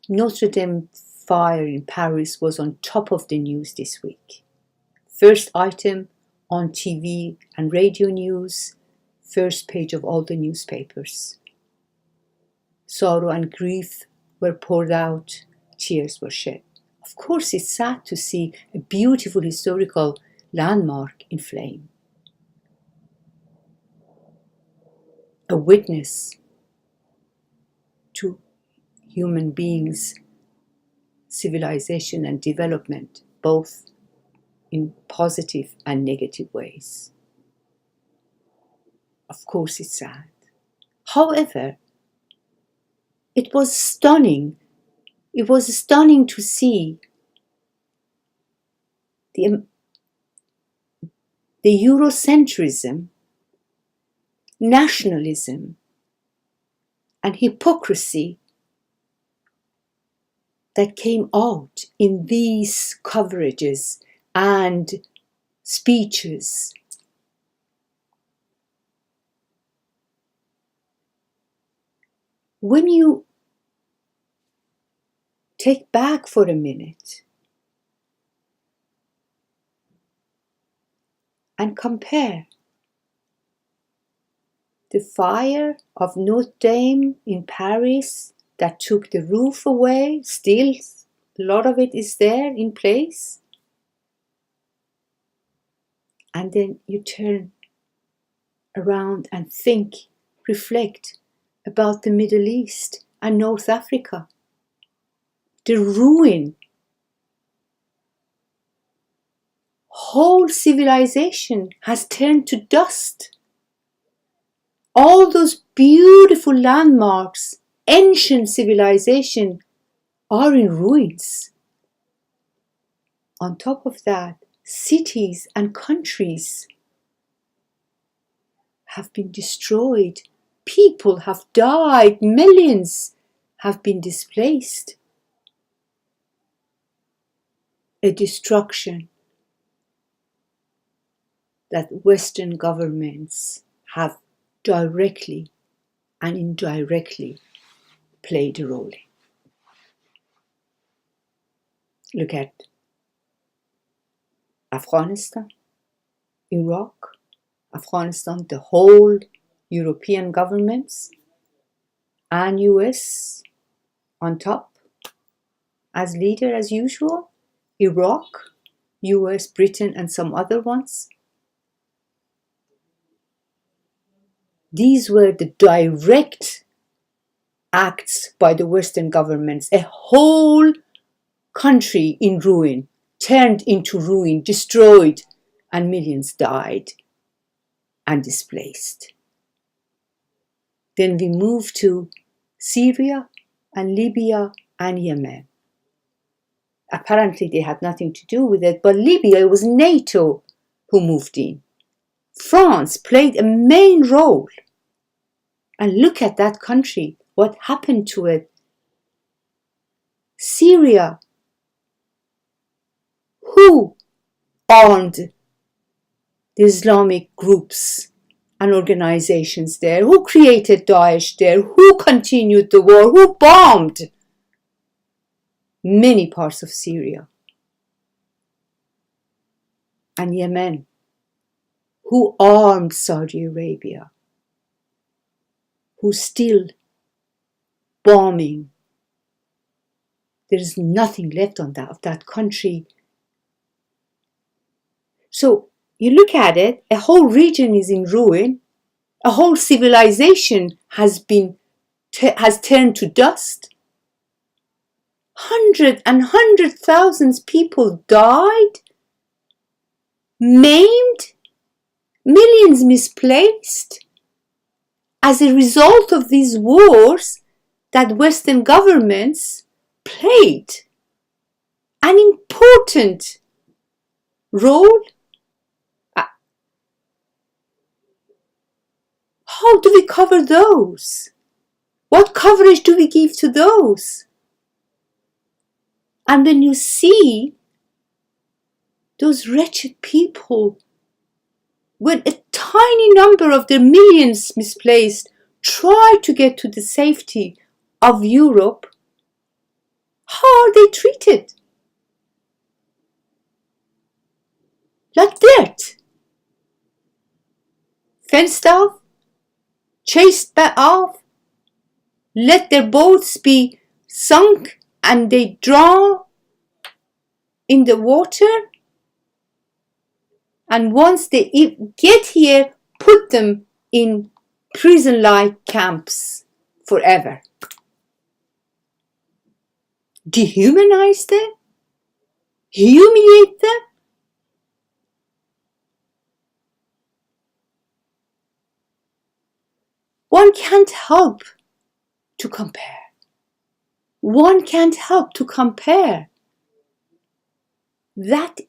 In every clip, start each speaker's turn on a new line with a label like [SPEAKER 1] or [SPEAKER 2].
[SPEAKER 1] Notre Dame fire in Paris was on top of the news this week. First item on TV and radio news, first page of all the newspapers. Sorrow and grief were poured out, tears were shed. Of course, it's sad to see a beautiful historical landmark in flame. A witness to human beings' civilization and development, both in positive and negative ways. Of course, it's sad. However, it was stunning. It was stunning to see the Eurocentrism, nationalism, and hypocrisy that came out in these coverages and speeches. When you take back for a minute and compare the fire of Notre Dame in Paris that took the roof away, still a lot of it is there in place, and then you turn around and think, reflect about the Middle East and North Africa. The ruin. Whole civilization has turned to dust. All those beautiful landmarks, ancient civilization, are in ruins. On top of that, cities and countries have been destroyed. People have died. Millions have been displaced. A destruction that Western governments have directly and indirectly played a role in. Look at Afghanistan, Iraq, Afghanistan, the whole European governments and US on top as leader as usual. Iraq, US, Britain and some other ones. These were the direct acts by the Western governments. A whole country in ruin, turned into ruin, destroyed, and millions died and displaced. Then we move to Syria and Libya and Yemen. Apparently they had nothing to do with it, but Libya, it was NATO who moved in. France played a main role. And look at that country, what happened to it. Syria, who armed the Islamic groups and organizations there? Who created Daesh there? Who continued the war? Who bombed many parts of Syria? And Yemen, who armed Saudi Arabia? Who's still bombing? There is nothing left of that country. So you look at it, a whole region is in ruin. A whole civilization has turned to dust. Hundreds of thousands people died, maimed, millions misplaced as a result of these wars that Western governments played an important role. How do we cover those? What coverage do we give to those? And when you see those wretched people, when a tiny number of their millions misplaced try to get to the safety of Europe, treated. Like dirt. Fenced off, chased back off, let their boats be sunk and they drown in the water. And once they get here, put them in prison-like camps forever. Dehumanize them? Humiliate them? One can't help to compare. One can't help to compare that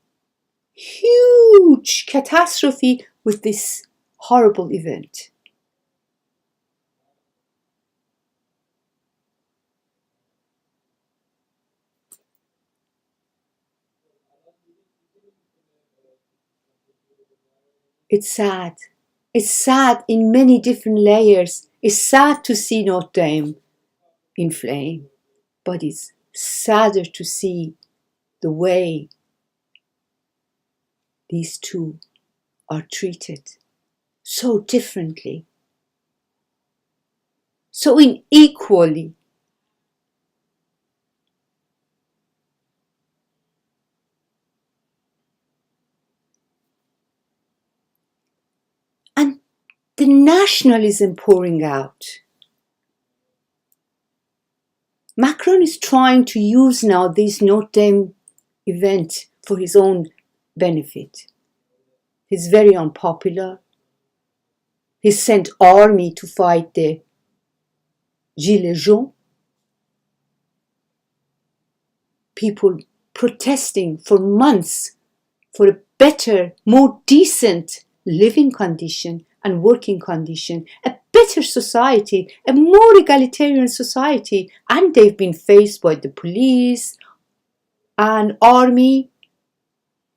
[SPEAKER 1] huge catastrophe with this horrible event. It's sad. It's sad in many different layers. It's sad to see Notre Dame in flame, but it's sadder to see the way these two are treated so differently, so unequally. And the nationalism pouring out. Macron is trying to use now this Notre Dame event for his own benefit. He's very unpopular. He sent army to fight the Gilets jaunes. People protesting for months for a better, more decent living condition and working condition, a better society, a more egalitarian society, and they've been faced by the police and army,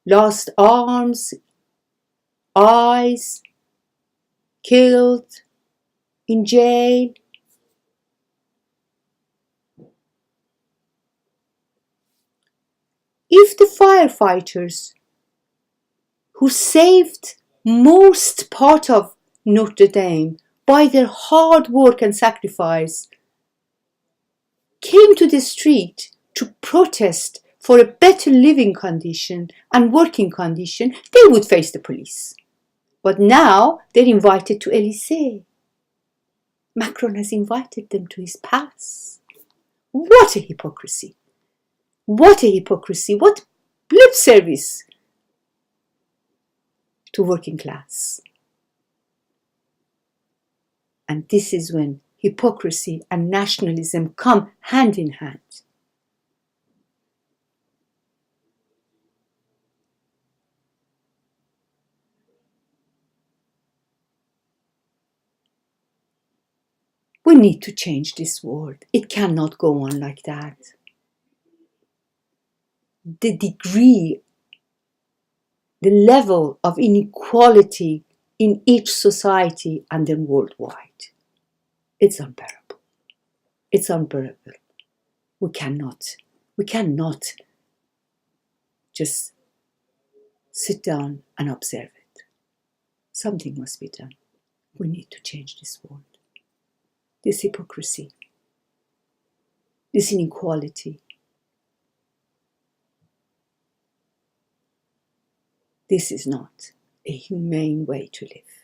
[SPEAKER 1] lost arms, eyes, killed, in jail. If the firefighters who saved most part of Notre Dame by their hard work and sacrifice came to the street to protest for a better living condition and working condition, they would face the police. But now they're invited to Élysée. Macron has invited them to his palace. What a hypocrisy! What a hypocrisy! What lip service to working class. And this is when hypocrisy and nationalism come hand in hand. We need to change this world. It cannot go on like that. The degree, the level of inequality in each society and then worldwide, it's unbearable. It's unbearable. We cannot just sit down and observe it. Something must be done. We need to change this world. This hypocrisy, this inequality, this is not a humane way to live.